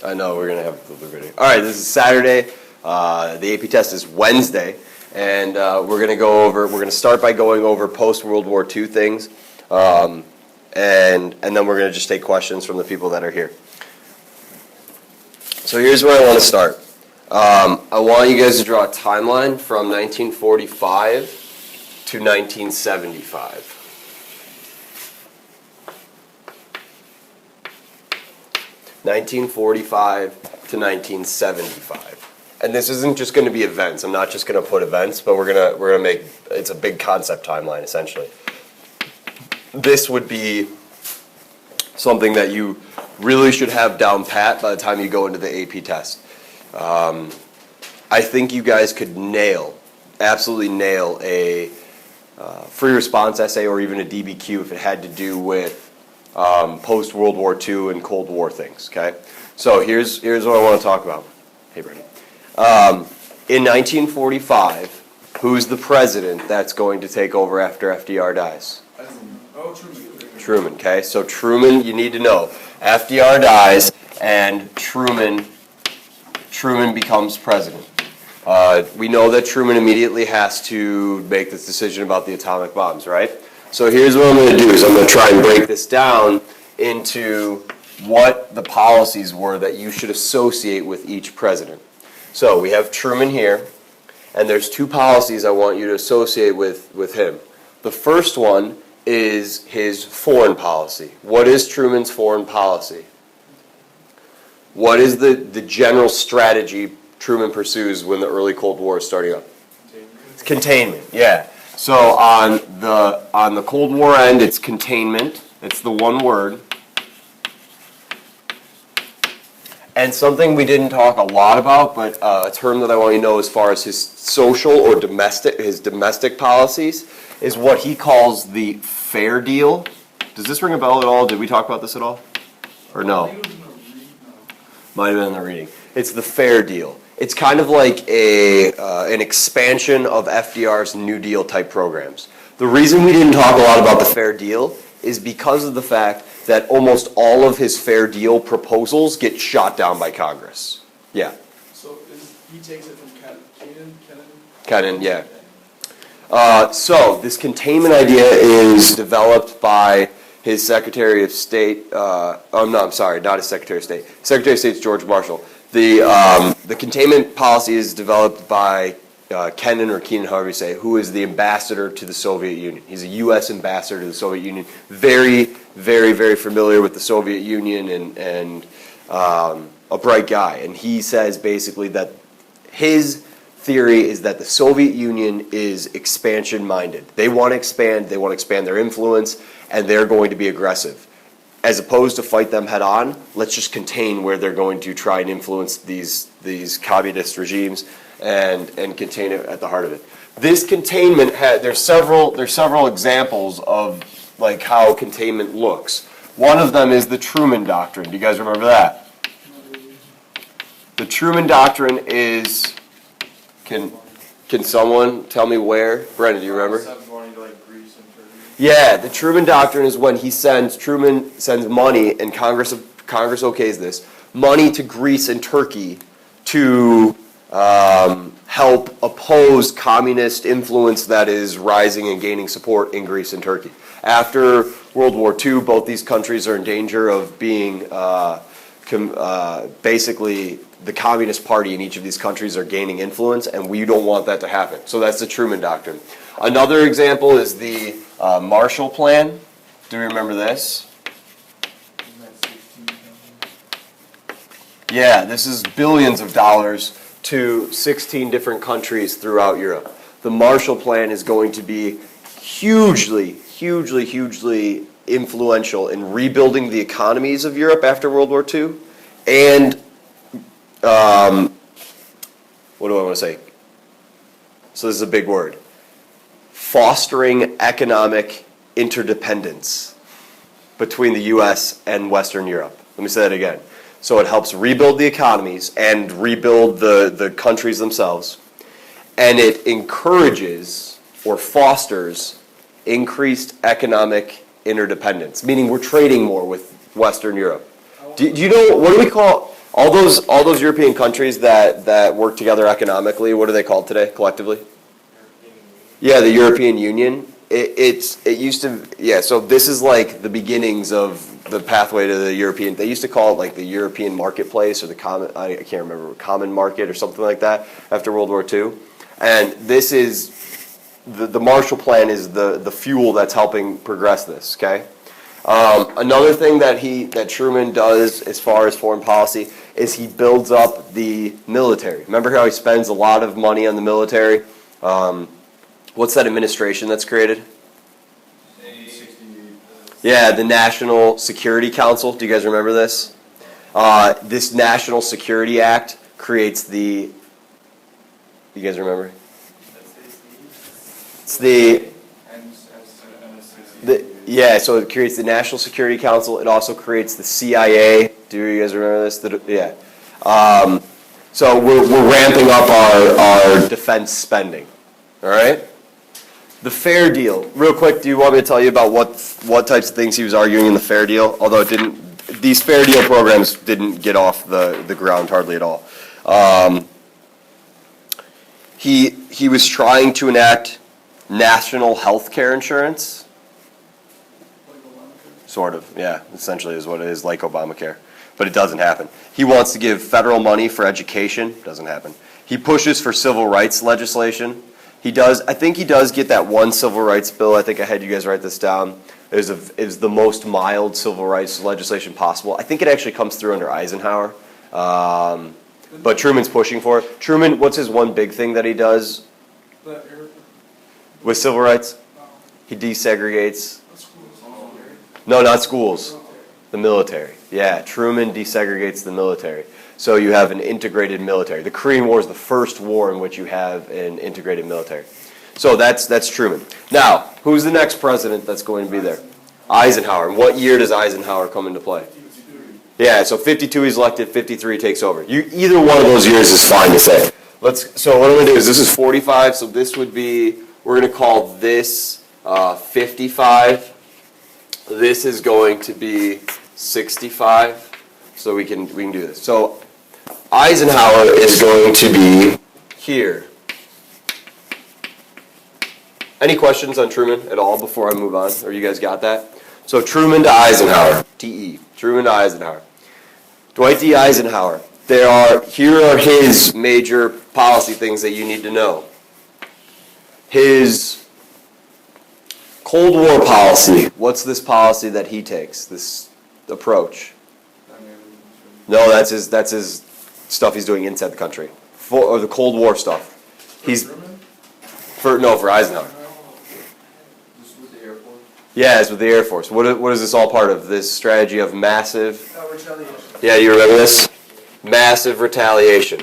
I know, we're going to have the video. All right, this is Saturday. The AP test is Wednesday. And we're going to start by going over post-World War II things. And then we're going to just take questions from the people that are here. So here's where I want to start. I want you guys to draw a timeline from 1945 to 1975. 1945 to 1975. And this isn't just going to be events. I'm not just going to put events, but we're going to make it's a big concept timeline essentially. This would be something that you really should have down pat by the time you go into the AP test. I think you guys could absolutely nail a free response essay or even a DBQ if it had to do with post-World War II and Cold War things, okay? So here's what I want to talk about. Hey, Brady. In 1945, who's the president that's going to take over after FDR dies? Truman. Truman, okay? So Truman, you need to know. FDR dies, and Truman becomes president. We know that Truman immediately has to make this decision about the atomic bombs, right? So here's what I'm going to do is I'm going to try and break this down into what the policies were that you should associate with each president. So we have Truman here, and there's two policies I want you to associate with him. The first one is his foreign policy. What is Truman's foreign policy? What is the general strategy Truman pursues when the early Cold War is starting up? It's containment, yeah. So on the Cold War end, it's containment. It's the one word. And something we didn't talk a lot about, but a term that I want you to know as far as his social or domestic policies is what he calls the fair deal. Does this ring a bell at all? Did we talk about this at all? Or no? Might have been in the reading. It's the fair deal. It's kind of like an expansion of FDR's New Deal type programs. The reason we didn't talk a lot about the fair deal is because of the fact that almost all of his fair deal proposals get shot down by Congress. Yeah. So he takes it from Kennan, yeah. So this containment idea is developed by his Secretary of State. Not his Secretary of State. Secretary of State's George Marshall. The containment policy is developed by Kennan or Keenan, however you say, who is the ambassador to the Soviet Union. He's a U.S. ambassador to the Soviet Union. Very, very, very familiar with the Soviet Union and a bright guy. And he says basically that his theory is that the Soviet Union is expansion-minded. They want to expand their influence, and they're going to be aggressive. As opposed to fight them head on, let's just contain where they're going to try and influence these communist regimes and contain it at the heart of it. This containment there's several examples of like how containment looks. One of them is the Truman Doctrine. Do you guys remember that? The Truman Doctrine is can someone tell me where? Brendan, do you remember? Yeah, the Truman Doctrine is when Truman sends money, and Congress okays this, money to Greece and Turkey to help oppose communist influence that is rising and gaining support in Greece and Turkey. After World War II, both these countries are in danger of being basically the Communist Party in each of these countries are gaining influence, and we don't want that to happen. So that's the Truman Doctrine. Another example is the Marshall Plan. Do you remember this? Yeah, this is billions of dollars to 16 different countries throughout Europe. The Marshall Plan is going to be hugely, hugely, hugely influential in rebuilding the economies of Europe after World War II. And, what do I want to say? So this is a big word. Fostering economic interdependence between the U.S. and Western Europe. Let me say that again. So it helps rebuild the economies and rebuild the countries themselves. And it encourages or fosters increased economic interdependence, meaning we're trading more with Western Europe. Do you know, what do we call, All those European countries that work together economically, what are they called today collectively? Yeah, the European Union. It used to, yeah, so this is like the beginnings of the pathway to the European. They used to call it like the European marketplace or the common, I can't remember, common market or something like that after World War II. And this is, the Marshall Plan is the fuel that's helping progress this, okay? Another thing that Truman does as far as foreign policy is he builds up the military. Remember how he spends a lot of money on the military? What's that administration that's created? Yeah, the National Security Council. Do you guys remember this? This National Security Act creates the. You guys remember? It's yeah. So it creates the National Security Council. It also creates the CIA. Do you guys remember this? Yeah. So we're ramping up our defense spending. All right. The Fair Deal. Real quick, do you want me to tell you about what types of things he was arguing in the Fair Deal? Although it didn't, these Fair Deal programs didn't get off the ground hardly at all. He was trying to enact national health care insurance. Sort of, yeah. Essentially is what it is, like Obamacare. But it doesn't happen. He wants to give federal money for education. Doesn't happen. He pushes for civil rights legislation. He does. I think he does get that one civil rights bill. I think I had you guys write this down. It was the most mild civil rights legislation possible. I think it actually comes through under Eisenhower, but Truman's pushing for it. Truman, what's his one big thing that he does with civil rights? He desegregates. No, not schools. The military. Yeah, Truman desegregates the military. So you have an integrated military. The Korean War is the first war in which you have an integrated military. So that's Truman. Now, who's the next president that's going to be there? Eisenhower. And what year does Eisenhower come into play? Yeah, so 52 he's elected, 53 takes over. Either one of those years is fine to say. So what I'm going to do is this is 45, so this would be, we're going to call this 55. This is going to be 65. So we can do this. So Eisenhower is going to be here. Any questions on Truman at all before I move on? Or you guys got that? So Truman to Eisenhower, TE. Truman to Eisenhower. Dwight D. Eisenhower. Here are his major policy things that you need to know. His Cold War policy. What's this policy that he takes? This approach. No, that's his stuff he's doing inside the country. Or the Cold War stuff. For Eisenhower. Just with the Air Force? Yeah, it's with the Air Force. What is this all part of? This strategy of massive... retaliation. Yeah, you remember this? Massive retaliation.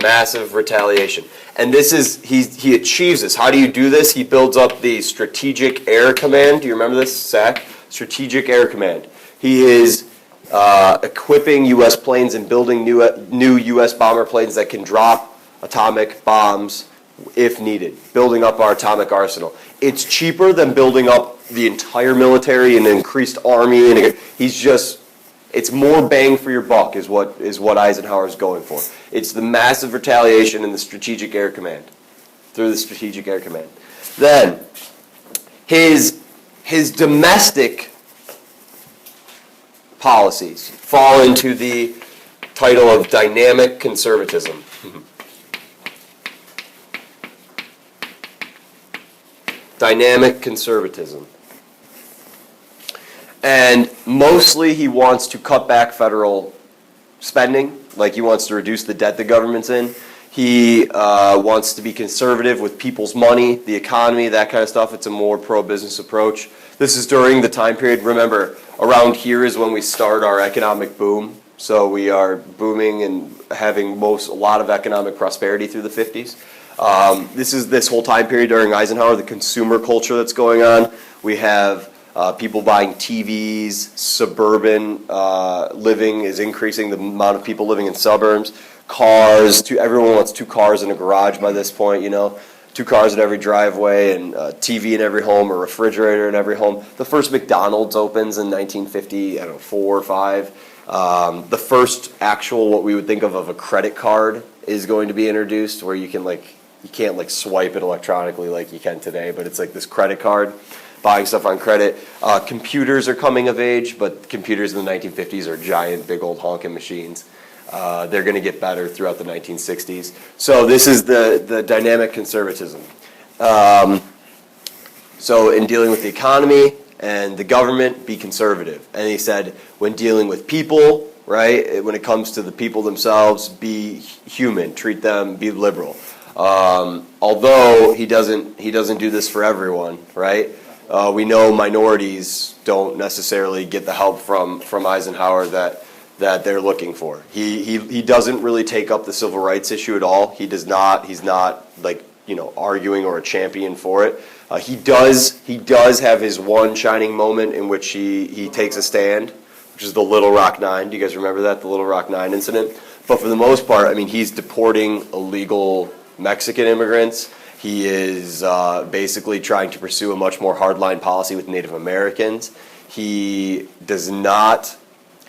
Massive retaliation. And this is, he achieves this. How do you do this? He builds up the Strategic Air Command. Do you remember this, SAC? Strategic Air Command. He is equipping U.S. planes and building new U.S. bomber planes that can drop atomic bombs if needed, building up our atomic arsenal. It's cheaper than building up the entire military and an increased army. And it's more bang for your buck is what Eisenhower is going for. It's the massive retaliation in the Strategic Air Command, through the Strategic Air Command. Then, his domestic policies fall into the title of dynamic conservatism. Dynamic conservatism. And mostly he wants to cut back federal spending, like he wants to reduce the debt the government's in. He wants to be conservative with people's money, the economy, that kind of stuff. It's a more pro-business approach. This is during the time period. Remember, around here is when we start our economic boom. So we are booming and having a lot of economic prosperity through the 50s. This is this whole time period during Eisenhower, the consumer culture that's going on. We have people buying TVs, suburban living is increasing, the amount of people living in suburbs. Cars, everyone wants 2 cars in a garage by this point, 2 cars in every driveway, and a TV in every home, a refrigerator in every home. The first McDonald's opens in 1950, I don't know, 4 or 5. The first actual, what we would think of a credit card is going to be introduced, where you can't swipe it electronically like you can today, but it's like this credit card, buying stuff on credit. Computers are coming of age, but computers in the 1950s are giant, big old honking machines. They're going to get better throughout the 1960s. So this is the dynamic conservatism. So in dealing with the economy and the government, be conservative. And he said, when dealing with people, right, when it comes to the people themselves, be human, treat them, be liberal. Although he doesn't do this for everyone, right? We know minorities don't necessarily get the help from Eisenhower that they're looking for. He doesn't really take up the civil rights issue at all. He's not arguing or a champion for it. He does have his one shining moment in which he takes a stand, which is the Little Rock Nine. Do you guys remember that, the Little Rock Nine incident? But for the most part, I mean, he's deporting illegal Mexican immigrants. He is basically trying to pursue a much more hardline policy with Native Americans. He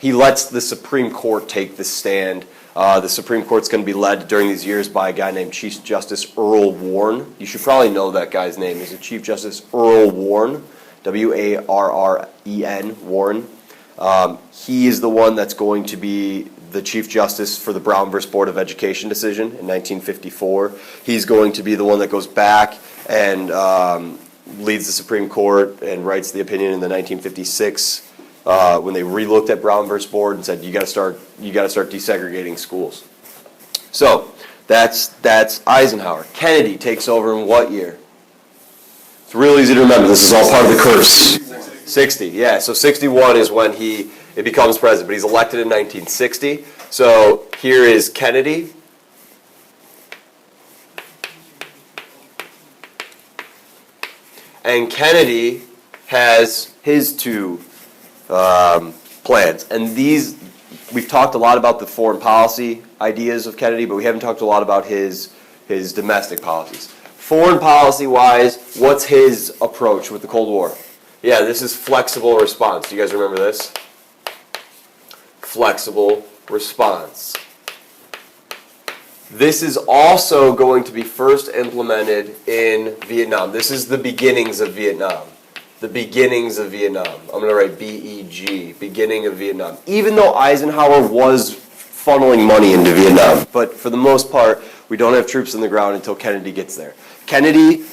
lets the Supreme Court take the stand. The Supreme Court's going to be led during these years by a guy named Chief Justice Earl Warren. You should probably know that guy's name. He's Chief Justice Earl Warren, Warren, Warren. He is the one that's going to be the Chief Justice for the Brown versus Board of Education decision in 1954. He's going to be the one that goes back and leads the Supreme Court and writes the opinion in the 1956 when they relooked at Brown versus Board and said you got to start desegregating schools. So that's Eisenhower. Kennedy takes over in what year? It's real easy to remember. This is all part of the curse. 60, yeah. So 61 is when he becomes president, but he's elected in 1960. So here is Kennedy. And Kennedy has his 2 plans. And these, we've talked a lot about the foreign policy ideas of Kennedy, but we haven't talked a lot about his domestic policies. Foreign policy-wise, what's his approach with the Cold War? Yeah, this is flexible response. Do you guys remember this? Flexible response. This is also going to be first implemented in Vietnam. This is the beginnings of Vietnam. The beginnings of Vietnam. I'm going to write B-E-G, beginning of Vietnam. Even though Eisenhower was funneling money into Vietnam, but for the most part, we don't have troops on the ground until Kennedy gets there. Kennedy,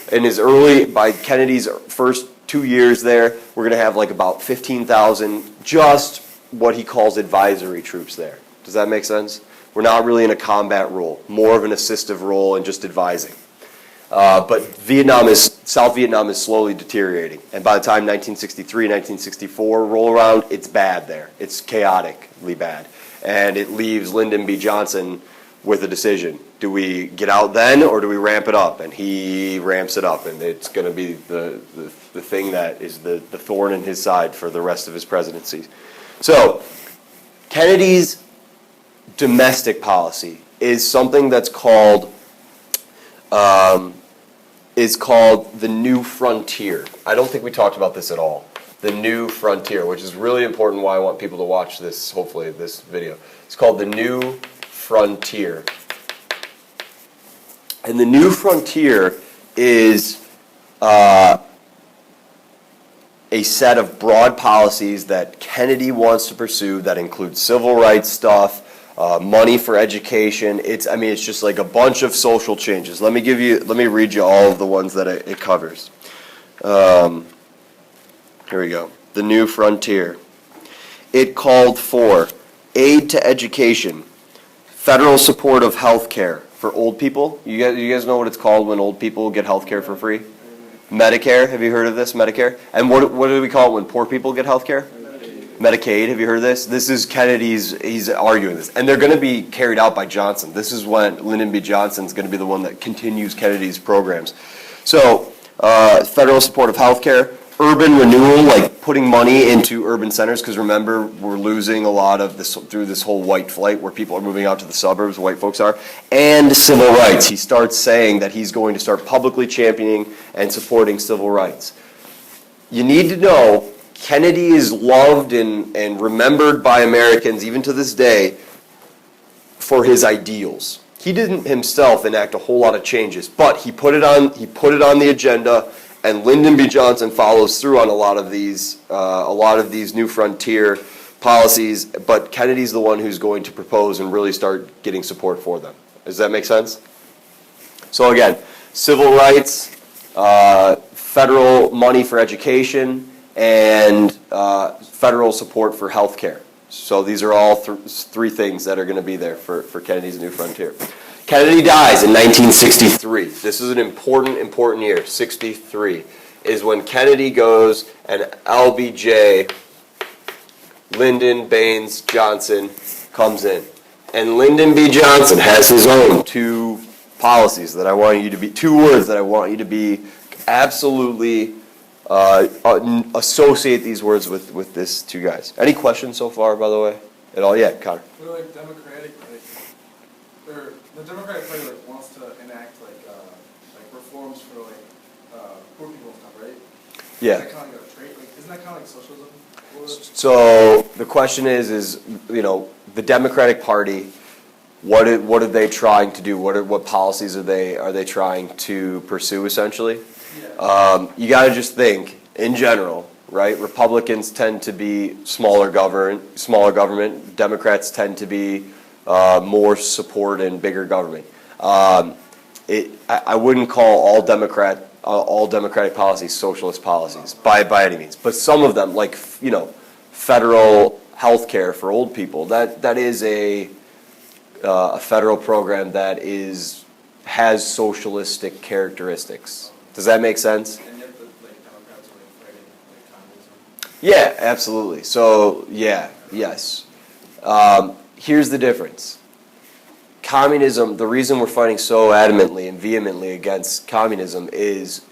by Kennedy's first 2 years there, we're going to have like about 15,000, just what he calls advisory troops there. Does that make sense? We're not really in a combat role, more of an assistive role and just advising. But South Vietnam is slowly deteriorating. And by the time 1963, 1964 roll around, it's bad there. It's chaotically bad. And it leaves Lyndon B. Johnson with a decision. Do we get out then, or do we ramp it up? And he ramps it up, and it's going to be the thing that is the thorn in his side for the rest of his presidency. So, Kennedy's domestic policy is something that's called the New Frontier. I don't think we talked about this at all. The New Frontier, which is really important, why I want people to watch this, hopefully, this video. It's called the New Frontier. And the New Frontier is a set of broad policies that Kennedy wants to pursue that include civil rights stuff, money for education. It's just like a bunch of social changes. Let me read you all of the ones that it covers. Here we go. The New Frontier. It called for aid to education, federal support of health care for old people. You guys know what it's called when old people get health care for free? Medicare. Have you heard of this, Medicare? And what do we call it when poor people get health care? Medicaid. Have you heard of this? This is he's arguing this. And they're going to be carried out by Johnson. This is when Lyndon B. Johnson's going to be the one that continues Kennedy's programs. So, federal support of health care, urban renewal, like putting money into urban centers, because remember, we're losing a lot of this through this whole white flight where people are moving out to the suburbs, white folks are, and civil rights. He starts saying that he's going to start publicly championing and supporting civil rights. You need to know Kennedy is loved and remembered by Americans, even to this day, for his ideals. He didn't himself enact a whole lot of changes, but he put it on the agenda. And Lyndon B. Johnson follows through on a lot of these new frontier policies, but Kennedy's the one who's going to propose and really start getting support for them. Does that make sense? So again, civil rights, federal money for education, and federal support for health care. So these are all three things that are going to be there for Kennedy's New Frontier. Kennedy dies in 1963. This is an important year. 63 is when Kennedy goes and LBJ, Lyndon Baines Johnson, comes in. And Lyndon B. Johnson has his own two words that I want you to be absolutely associate these words with this two guys. Any questions so far, by the way? At all? Yeah, Connor. They're like Democratic, or the Democratic Party wants to enact reforms for poor people and stuff, right? Yeah. Is that kind of like a trait? Isn't that kind of like socialism? So the question is the Democratic Party. What are they trying to do? What policies are they trying to pursue essentially? Yeah. You got to just think in general, right? Republicans tend to be smaller government. Democrats tend to be more support and bigger government. I wouldn't call all Democratic policies socialist policies by any means, but some of them, like federal health care for old people, that is a federal program that has socialistic characteristics. Does that make sense? And yet the Democrats are fighting communism. Yeah, absolutely. So yes. Here's the difference. Communism, the reason we're fighting so adamantly and vehemently against communism is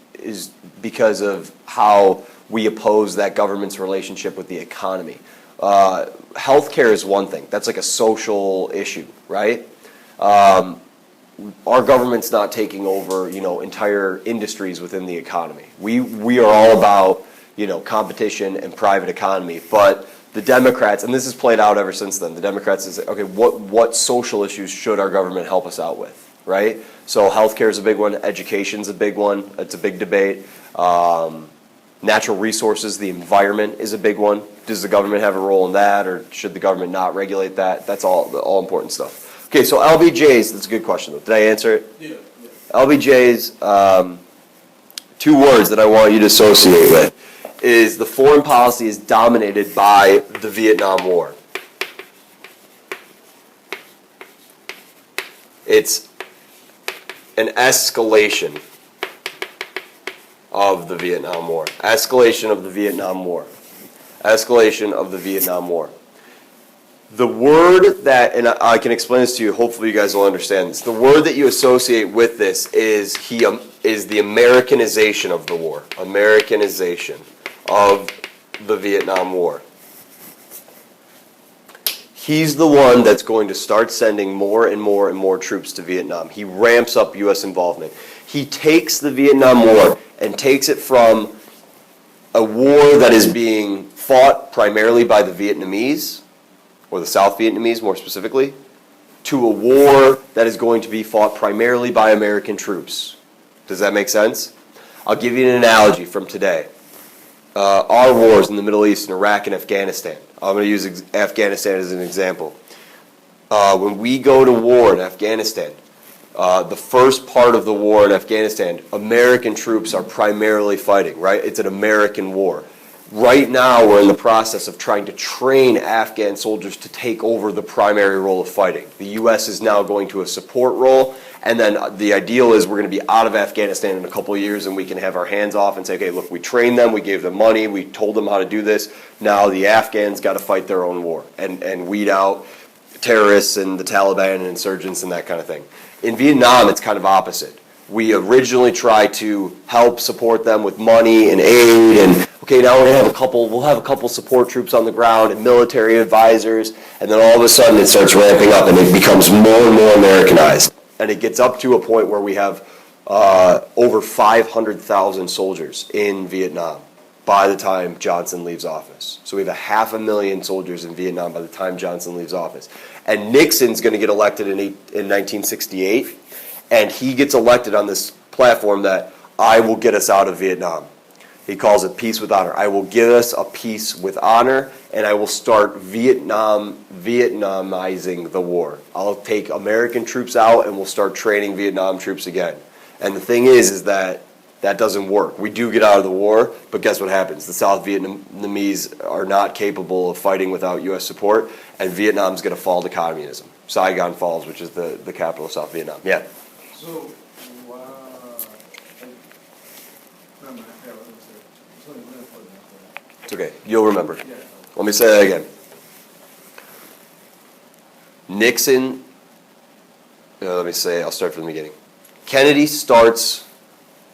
because of how we oppose that government's relationship with the economy. Healthcare is one thing. That's like a social issue, right? Our government's not taking over, entire industries within the economy. We are all about, competition and private economy. But the Democrats, and this has played out ever since then, the Democrats is, okay, what social issues should our government help us out with, right? So healthcare is a big one. Education's a big one. It's a big debate. Natural resources, the environment is a big one. Does the government have a role in that, or should the government not regulate that? That's all important stuff. Okay, so LBJ's, that's a good question though. Did I answer it? Yeah. LBJ's, two words that I want you to associate with is the foreign policy is dominated by the Vietnam War. It's an escalation of the Vietnam War. Escalation of the Vietnam War. Escalation of the Vietnam War. The word that, and I can explain this to you, hopefully you guys will understand this. The word that you associate with this is the Americanization of the war. Americanization of the Vietnam War. He's the one that's going to start sending more and more and more troops to Vietnam. He ramps up U.S. involvement. He takes the Vietnam War and takes it from a war that is being fought primarily by the Vietnamese, or the South Vietnamese more specifically, to a war that is going to be fought primarily by American troops. Does that make sense? I'll give you an analogy from today. Our wars in the Middle East, in Iraq and Afghanistan. I'm going to use Afghanistan as an example. When we go to war in Afghanistan, the first part of the war in Afghanistan, American troops are primarily fighting, right? It's an American war. Right now, we're in the process of trying to train Afghan soldiers to take over the primary role of fighting. The U.S. is now going to a support role, and then the ideal is we're going to be out of Afghanistan in a couple of years, and we can have our hands off and say, okay, look, we trained them, we gave them money, we told them how to do this. Now the Afghans got to fight their own war and weed out terrorists and the Taliban and insurgents and that kind of thing. In Vietnam, it's kind of opposite. We originally tried to help support them with money and aid, and okay, now we'll have a couple support troops on the ground and military advisors, and then all of a sudden it starts ramping up and it becomes more and more Americanized. And it gets up to a point where we have over 500,000 soldiers in Vietnam by the time Johnson leaves office. So we have 500,000 soldiers in Vietnam by the time Johnson leaves office. And Nixon's going to get elected in 1968, and he gets elected on this platform that I will get us out of Vietnam. He calls it peace with honor. I will get us a peace with honor, and I will start Vietnamizing the war. I'll take American troops out, and we'll start training Vietnam troops again. And the thing is that doesn't work. We do get out of the war, but guess what happens? The South Vietnamese are not capable of fighting without U.S. support, and Vietnam's going to fall to communism. Saigon falls, which is the capital of South Vietnam. Yeah. So, never mind, I forgot what I was gonna say. It's only really important after that. It's okay. You'll remember. Yeah. Let me say that again. Nixon, I'll start from the beginning. Kennedy starts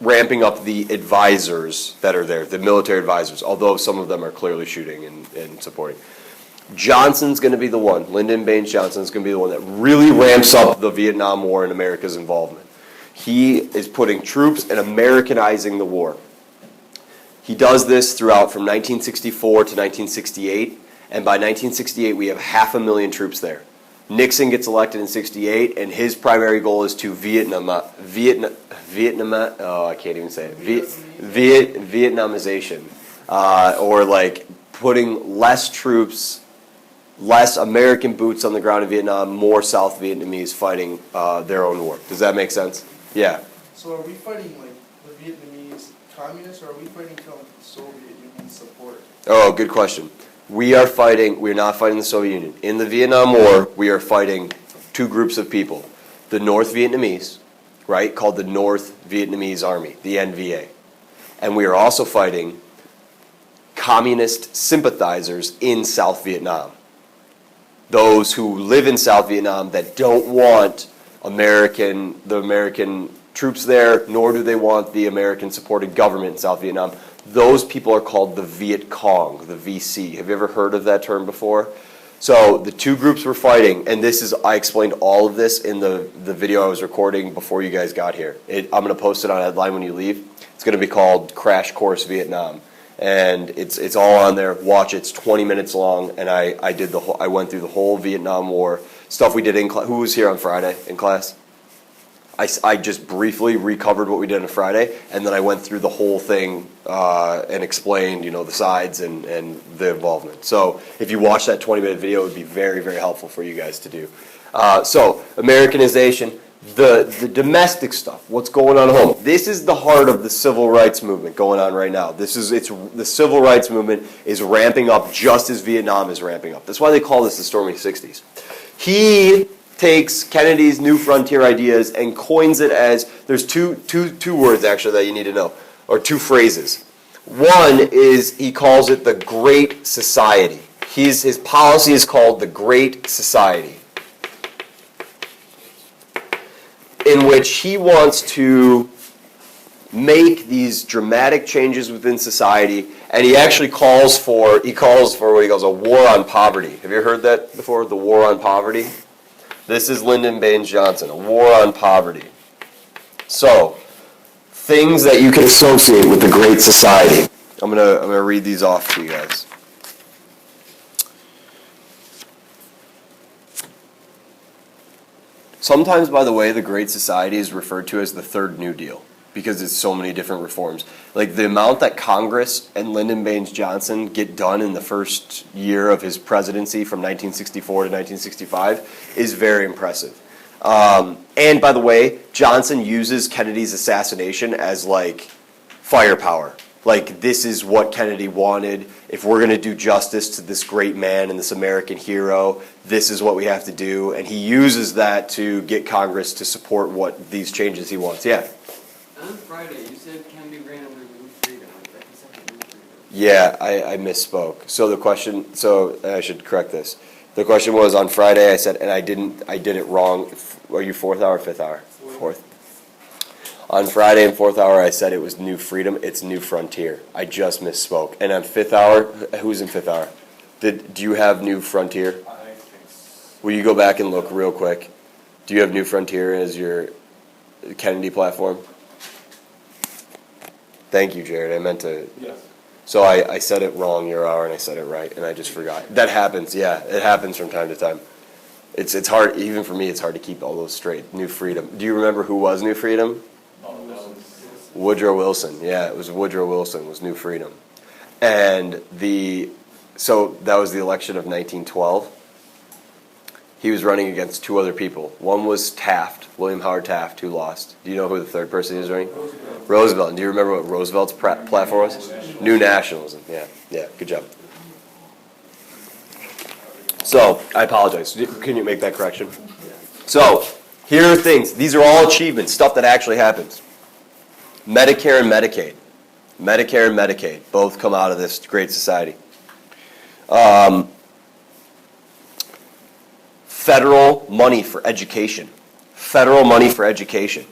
ramping up the advisors that are there, the military advisors, although some of them are clearly shooting and supporting. Johnson's going to be the one, Lyndon Baines Johnson's going to be the one that really ramps up the Vietnam War and America's involvement. He is putting troops and Americanizing the war. He does this throughout from 1964 to 1968, and by 1968 we have 500,000 troops there. Nixon gets elected in 68, and his primary goal is to Vietnamization, or like putting less troops, less American boots on the ground in Vietnam, more South Vietnamese fighting their own war. Does that make sense? Yeah. So are we fighting like the Vietnamese communists, or are we fighting from Soviet Union support? Oh, good question. We're not fighting the Soviet Union. In the Vietnam War, we are fighting two groups of people. The North Vietnamese, right, called the North Vietnamese Army, the NVA. And we are also fighting communist sympathizers in South Vietnam. Those who live in South Vietnam that don't want the American troops there, nor do they want the American-supported government in South Vietnam. Those people are called the Viet Cong, the VC. Have you ever heard of that term before? So the two groups were fighting, and I explained all of this in the video I was recording before you guys got here. I'm going to post it on Headline when you leave. It's going to be called Crash Course Vietnam, and it's all on there. Watch it. It's 20 minutes long, and I went through the whole Vietnam War stuff we did in class. Who was here on Friday in class? I just briefly recovered what we did on Friday, and then I went through the whole thing and explained, the sides and the involvement. So if you watch that 20-minute video, it would be very, very helpful for you guys to do. So Americanization, the domestic stuff, what's going on at home. This is the heart of the civil rights movement going on right now. The civil rights movement is ramping up just as Vietnam is ramping up. That's why they call this the Stormy 60s. He takes Kennedy's New Frontier ideas and coins it as, there's two words actually that you need to know, or two phrases. One is he calls it the Great Society. His policy is called the Great Society, in which he wants to make these dramatic changes within society, and he actually calls for what he calls a war on poverty. Have you heard that before, the war on poverty? This is Lyndon Baines Johnson, a war on poverty. So, things that you can associate with the Great Society. I'm gonna read these off to you guys. Sometimes, by the way, the Great Society is referred to as the Third New Deal because it's so many different reforms. Like the amount that Congress and Lyndon Baines Johnson get done in the first year of his presidency from 1964 to 1965 is very impressive. And by the way, Johnson uses Kennedy's assassination as like firepower. Like, this is what Kennedy wanted. If we're going to do justice to this great man and this American hero, this is what we have to do. And he uses that to get Congress to support what these changes he wants. Yeah? On Friday, you said Kennedy ran under New Freedom. Like the second New Freedom. Yeah, I misspoke. So I should correct this. The question was on Friday, I said, and I did it wrong. Are you fourth hour or fifth hour? Fourth. On Friday in fourth hour, I said it was New Freedom. It's New Frontier. I just misspoke. And on fifth hour, who's in fifth hour? Do you have New Frontier? I think Will you go back and look real quick? Do you have New Frontier as your Kennedy platform? Thank you, Jared. I meant to. yes. So I said it wrong your hour, and I said it right, and I just forgot. That happens. Yeah, it happens from time to time. It's hard, even for me, it's hard to keep all those straight. New Freedom. Do you remember who was New Freedom? Woodrow Wilson. Yeah, it was Woodrow Wilson was New Freedom. And so that was the election of 1912. He was running against two other people. One was Taft, William Howard Taft, who lost. Do you know who the third person he was running? Roosevelt. And do you remember what Roosevelt's platform was? New Nationalism. Yeah, good job. So, I apologize. Can you make that correction? So, here are things. These are all achievements, stuff that actually happens. Medicare and Medicaid. Medicare and Medicaid both come out of this great society. Federal money for education. Federal money for education.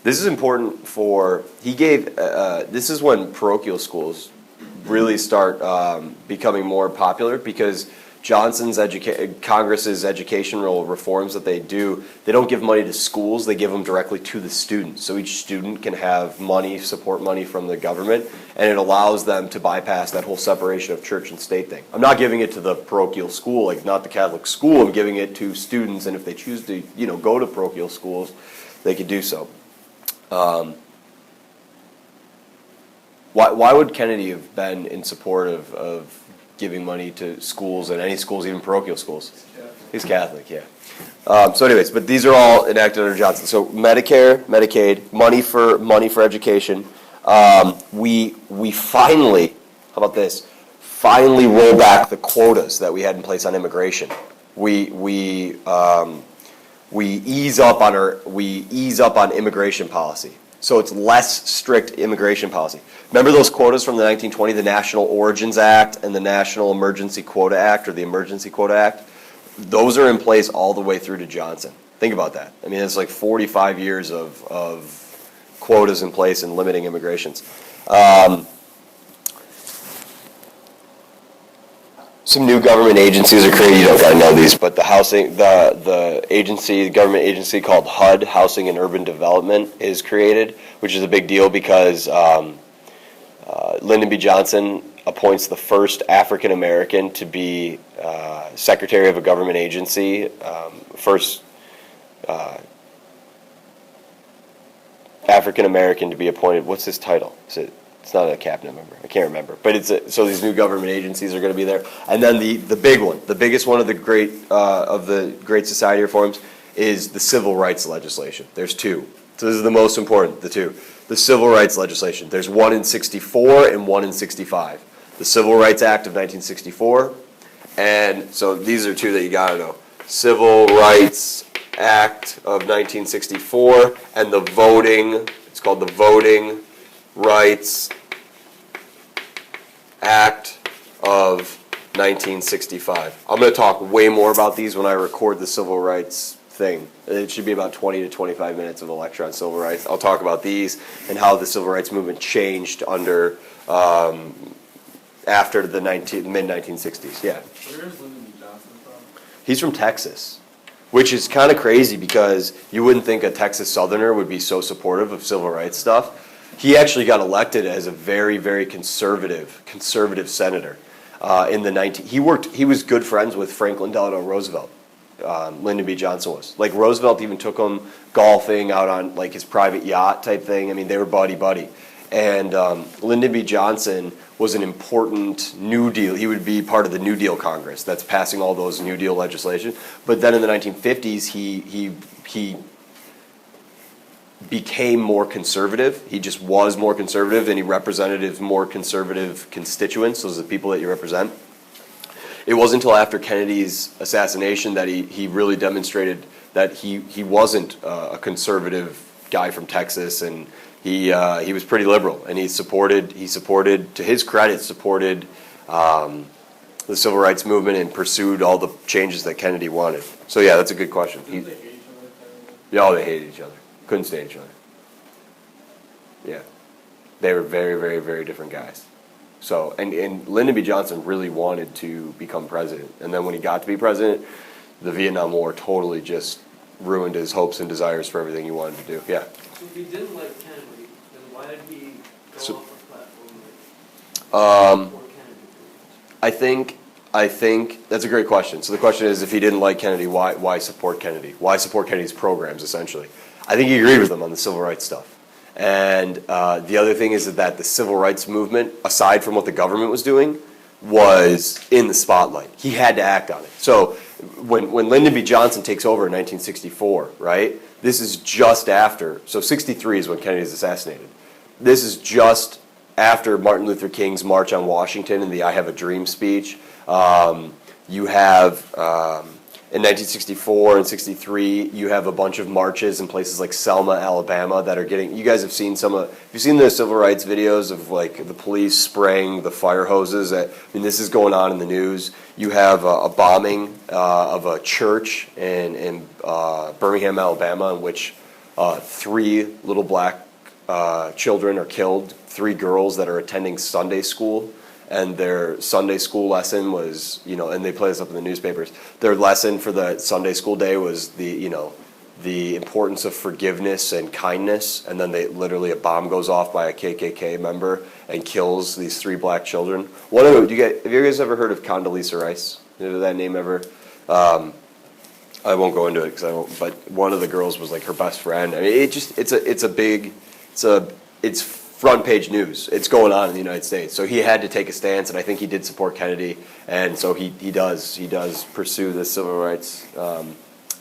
This is important for, this is when parochial schools really start becoming more popular because Congress's educational reforms that they do, they don't give money to schools, they give them directly to the students. So each student can have money, support money from the government, and it allows them to bypass that whole separation of church and state thing. I'm not giving it to the parochial school, like not the Catholic school, I'm giving it to students, and if they choose to, go to parochial schools, they could do so. Why would Kennedy have been in support of giving money to schools and any schools, even parochial schools? He's Catholic, yeah. So anyways, but these are all enacted under Johnson. So Medicare, Medicaid, money for education. We finally, how about this? Finally roll back the quotas that we had in place on immigration. We ease up on immigration policy. So it's less strict immigration policy. Remember those quotas from the 1920, the National Origins Act and the National Emergency Quota Act, or the Emergency Quota Act? Those are in place all the way through to Johnson. Think about that. I mean, it's like 45 years of quotas in place and limiting immigrations. Some new government agencies are created. You don't got to know these, but the government agency called HUD, Housing and Urban Development, is created, which is a big deal because Lyndon B. Johnson appoints the first African American to be secretary of a government agency. First African American to be appointed. What's his title? It's not a cabinet member. I can't remember. But so these new government agencies are going to be there. And then the big one, the biggest one of the Great Society reforms is the civil rights legislation. There's two. So this is the most important, the two. The civil rights legislation. There's one in 64 and one in 65. The Civil Rights Act of 1964. And so these are two that you got to know. Civil Rights Act of 1964 and it's called the Voting Rights Act of 1965. I'm going to talk way more about these when I record the civil rights thing. It should be about 20 to 25 minutes of a lecture on civil rights. I'll talk about these and how the civil rights movement changed after the mid-1960s. Yeah. Where is Lyndon B. Johnson from? He's from Texas, which is kind of crazy because you wouldn't think a Texas Southerner would be so supportive of civil rights stuff. He actually got elected as a very, very conservative senator He was good friends with Franklin Delano Roosevelt. Lyndon B. Johnson was. Like, Roosevelt even took him golfing out on like his private yacht type thing. I mean, they were buddy. And Lyndon B. Johnson was an important New Deal. He would be part of the New Deal Congress that's passing all those New Deal legislation. But then in the 1950s, he became more conservative. He just was more conservative, and he represented his more conservative constituents, those are the people that you represent. It wasn't until after Kennedy's assassination that he really demonstrated that he wasn't a conservative guy from Texas, and he was pretty liberal, and he supported, to his credit, supported the civil rights movement and pursued all the changes that Kennedy wanted. So yeah, that's a good question. Yeah, they hated each other. Couldn't stand each other. Yeah. They were very, very, very different guys. So, and Lyndon B. Johnson really wanted to become president. And then when he got to be president, the Vietnam War totally just ruined his hopes and desires for everything he wanted to do. Yeah. So if he didn't like Kennedy, then why did he go So- off a platform like Um, for Kennedy? I think that's a great question. So the question is, if he didn't like Kennedy, why support Kennedy? Why support Kennedy's programs, essentially? I think he agreed with them on the civil rights stuff. And the other thing is that the civil rights movement, aside from what the government was doing, was in the spotlight. He had to act on it. So when Lyndon B. Johnson takes over in 1964, right, this is just after, so 63 is when Kennedy is assassinated. This is just after Martin Luther King's March on Washington and the I Have a Dream speech. You have, in 1964 and 63, you have a bunch of marches in places like Selma, Alabama that are getting, you guys have seen you've seen the civil rights videos of like the police spraying the fire hoses. This is going on in the news. You have a bombing of a church in Birmingham, Alabama, in which 3 little black children are killed, 3 girls that are attending Sunday school. And their Sunday school lesson was, and they play this up in the newspapers. Their lesson for the Sunday school day was the importance of forgiveness and kindness. And then a bomb goes off by a KKK member and kills these 3 black children. Have you guys ever heard of Condoleezza Rice? Did that name ever? I won't go into it because I don't. But one of the girls was like her best friend. I mean, it's front page news. It's going on in the United States. So he had to take a stance, and I think he did support Kennedy, and so he does pursue the civil rights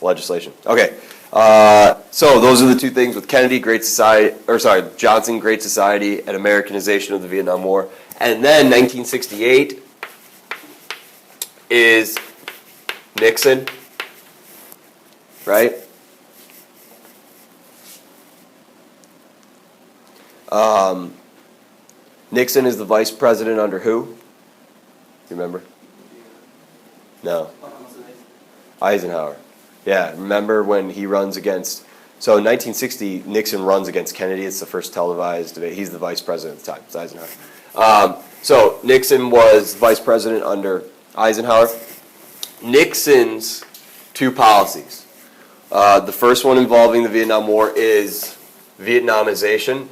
legislation. Okay, so those are the 2 things with Kennedy, Johnson, Great Society, and Americanization of the Vietnam War, and then 1968 is Nixon, right? Nixon is the vice president under who? You remember? No. Eisenhower. Yeah, remember when he runs against... So in 1960, Nixon runs against Kennedy. It's the first televised debate. He's the vice president at the time. It's Eisenhower. So Nixon was vice president under Eisenhower. Nixon's 2 policies. The first one involving the Vietnam War is Vietnamization.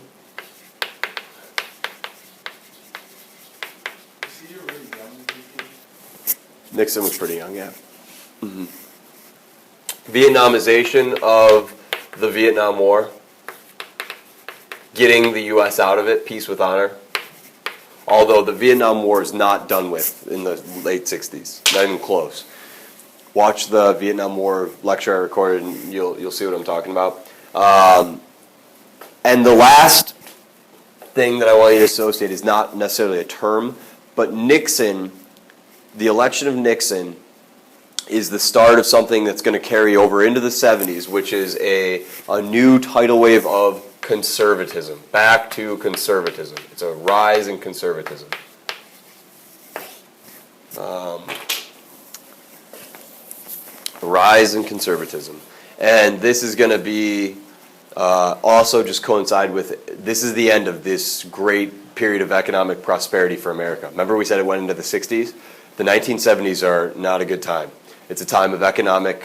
Nixon was pretty young, yeah. Mm-hmm. Vietnamization of the Vietnam War. Getting the U.S. out of it, peace with honor. Although the Vietnam War is not done with in the late 60s, not even close. Watch the Vietnam War lecture I recorded and you'll see what I'm talking about. And the last thing that I want you to associate is not necessarily a term, but Nixon, the election of Nixon is the start of something that's going to carry over into the 70s, which is a new tidal wave of conservatism. Back to conservatism. It's a rise in conservatism. Rise in conservatism. And this is going to be also just coincide with, this is the end of this great period of economic prosperity for America. Remember we said it went into the 60s? The 1970s are not a good time. It's a time of economic,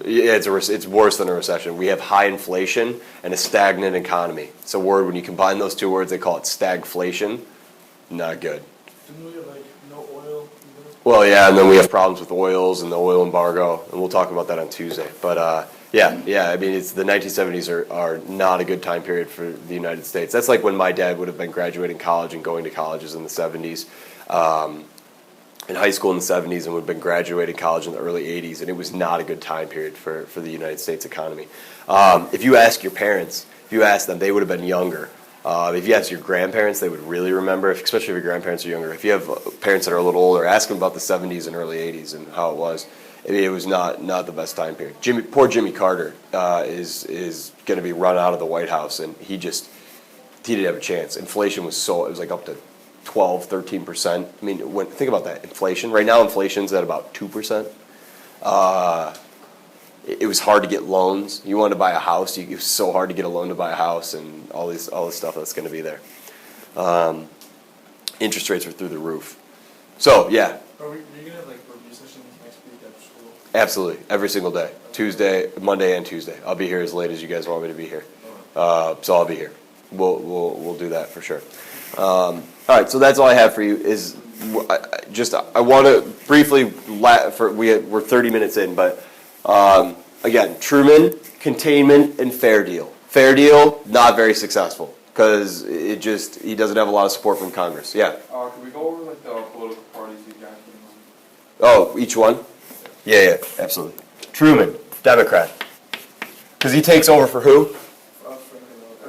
it's worse than a recession. We have high inflation and a stagnant economy. It's a word, when you combine those 2 words, they call it stagflation. Not good. Didn't we have no oil? Well, yeah, and then we have problems with oils and the oil embargo, and we'll talk about that on Tuesday. But yeah, I mean, the 1970s are not a good time period for the United States. That's like when my dad would have been graduating college and going to colleges in the 70s. In high school in the 70s and would have been graduating college in the early 80s, and it was not a good time period for the United States economy. If you ask your parents, if you ask them, they would have been younger. If you ask your grandparents, they would really remember, especially if your grandparents are younger. If you have parents that are a little older, ask them about the 70s and early 80s and how it was. It was not the best time period. Poor Jimmy Carter is going to be run out of the White House, and he didn't have a chance. Inflation was it was like up to 12, 13%. I mean, think about that. Inflation. Right now, inflation's at about 2%. it was hard to get loans. You wanted to buy a house, it was so hard to get a loan to buy a house, and all this stuff that's going to be there. Interest rates are through the roof. So yeah, Are we gonna have like review sessions next week at school? absolutely, every single day, Tuesday, Monday, and Tuesday. I'll be here as late as you guys want me to be here. So I'll be here. We'll do that for sure. All right, so that's all I have for you. I want to briefly we're 30 minutes in, but again, Truman, containment, and fair deal. Fair deal, not very successful because he doesn't have a lot of support from Congress. Yeah. Can we go over like the political parties you got? Oh, each one? Yeah, absolutely. Truman, Democrat, because he takes over for who?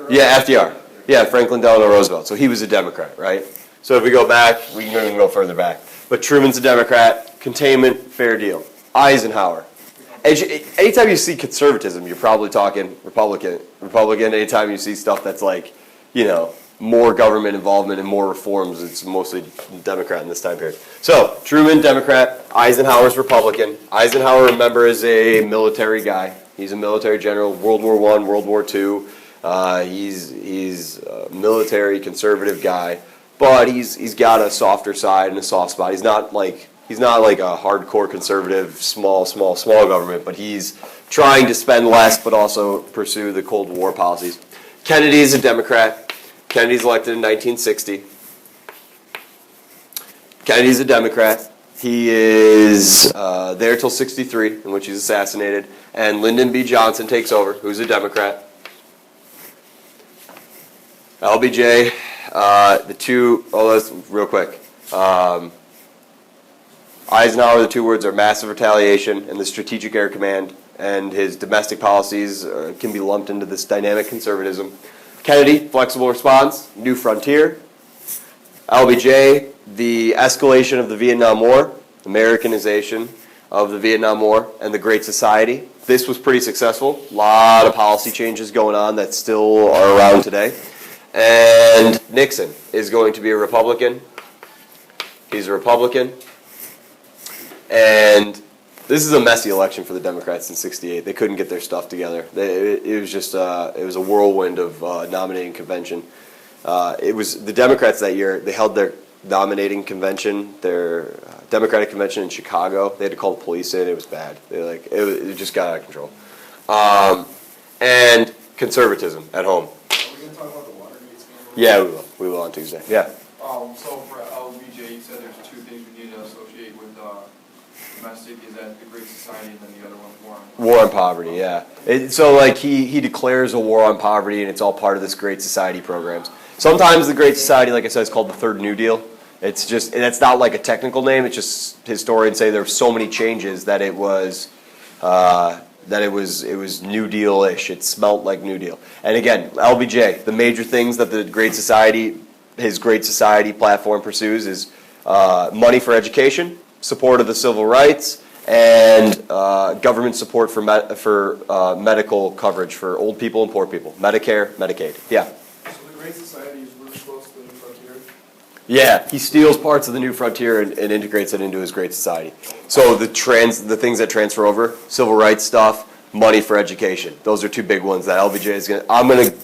Yeah, FDR. Yeah, Franklin Delano Roosevelt. So he was a Democrat, right? So if we go back, we can even go further back. But Truman's a Democrat, containment, fair deal. Eisenhower. Anytime you see conservatism, you're probably talking Republican. Anytime you see stuff that's like, more government involvement and more reforms, it's mostly Democrat in this time period. So, Truman, Democrat, Eisenhower's Republican. Eisenhower, remember, is a military guy. He's a military general, World War I, World War II. He's a military conservative guy, but he's got a softer side and a soft spot. He's not like a hardcore conservative, small government, but he's trying to spend less, but also pursue the Cold War policies. Kennedy is a Democrat. Kennedy's elected in 1960. Kennedy's a Democrat. He is there till 63, in which he's assassinated, and Lyndon B. Johnson takes over, who's a Democrat. LBJ, that's real quick. Eisenhower, the two words are massive retaliation and the Strategic Air Command, and his domestic policies can be lumped into this dynamic conservatism. Kennedy, flexible response, new frontier. LBJ, the escalation of the Vietnam War, Americanization of the Vietnam War, and the Great Society. This was pretty successful. A lot of policy changes going on that still are around today. And Nixon is going to be a Republican. He's a Republican. And this is a messy election for the Democrats in '68. They couldn't get their stuff together. It was just it was a whirlwind of nominating convention. It was the Democrats that year. They held their nominating convention, their Democratic convention in Chicago. They had to call the police in. It was bad. It just got out of control. And conservatism at home. Are we gonna talk about the Watergate scandal? Yeah, we will. We will on Tuesday. Yeah. So for LBJ, you said there's two things we need to associate with domestic. Is that the Great Society, and then the other one, War on poverty, yeah. So he declares a war on poverty, and it's all part of this Great Society programs. Sometimes the Great Society, like I said, is called the Third New Deal. It's not like a technical name. It's just historians say there were so many changes that it was New Deal-ish. It smelt like New Deal. And again, LBJ, the major things that his Great Society platform pursues is money for education, support of the civil rights, and government support for medical coverage for old people and poor people. Medicare, Medicaid. Yeah. So the Great Society is really close to the New Frontier? Yeah, he steals parts of the New Frontier and integrates it into his Great Society. So the things that transfer over, civil rights stuff, money for education. Those are two big ones that LBJ is going to... I'm going to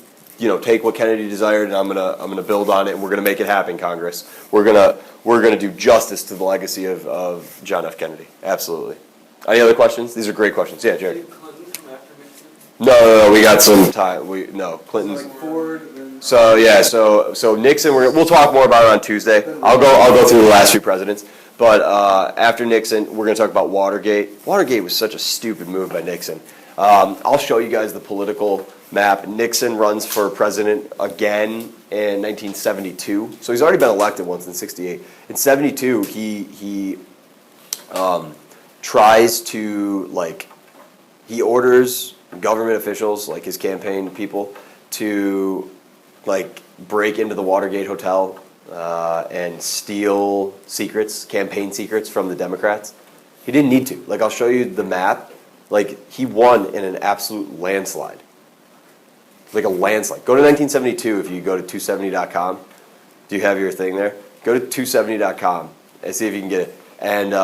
take what Kennedy desired, and I'm gonna build on it, and we're gonna make it happen, Congress. We're gonna do justice to the legacy of John F. Kennedy. Absolutely. Any other questions? These are great questions. Yeah, Jared. Did Clinton come after Nixon? No. We got some time. Clinton's. Like Ford, and then... So yeah. So Nixon. We'll talk more about it on Tuesday. I'll go through the last few presidents. But after Nixon, we're gonna talk about Watergate. Watergate was such a stupid move by Nixon. I'll show you guys the political map. Nixon runs for president again in 1972. So he's already been elected once in 68. In 72, he tries to, he orders government officials, like his campaign people, to, break into the Watergate Hotel and steal campaign secrets from the Democrats. He didn't need to. I'll show you the map. He won in an absolute landslide. A landslide. Go to 1972 if you go to 270.com. Do you have your thing there? Go to 270.com and see if you can get it. And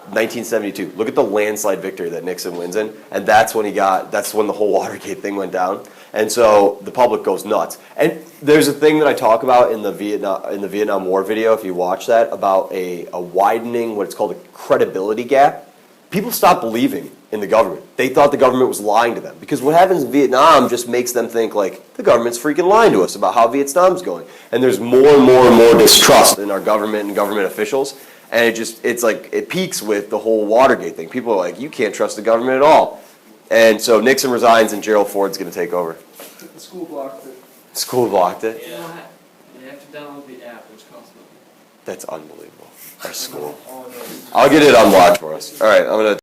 1972. Look at the landslide victory that Nixon wins in, and that's when the whole Watergate thing went down. And so the public goes nuts. And there's a thing that I talk about in the Vietnam War video, if you watch that, about a widening, what it's called a credibility gap. People stopped believing in the government. They thought the government was lying to them. Because what happens in Vietnam just makes them think, like, the government's freaking lying to us about how Vietnam's going. And there's more and more and more distrust in our government and government officials. And it peaks with the whole Watergate thing. People are like, you can't trust the government at all. And so Nixon resigns and Gerald Ford's going to take over. The school blocked it. School blocked it. You have to download the app, which costs money. That's unbelievable. Our school. Oh, no. I'll get it unlocked for us. All right, I'm going to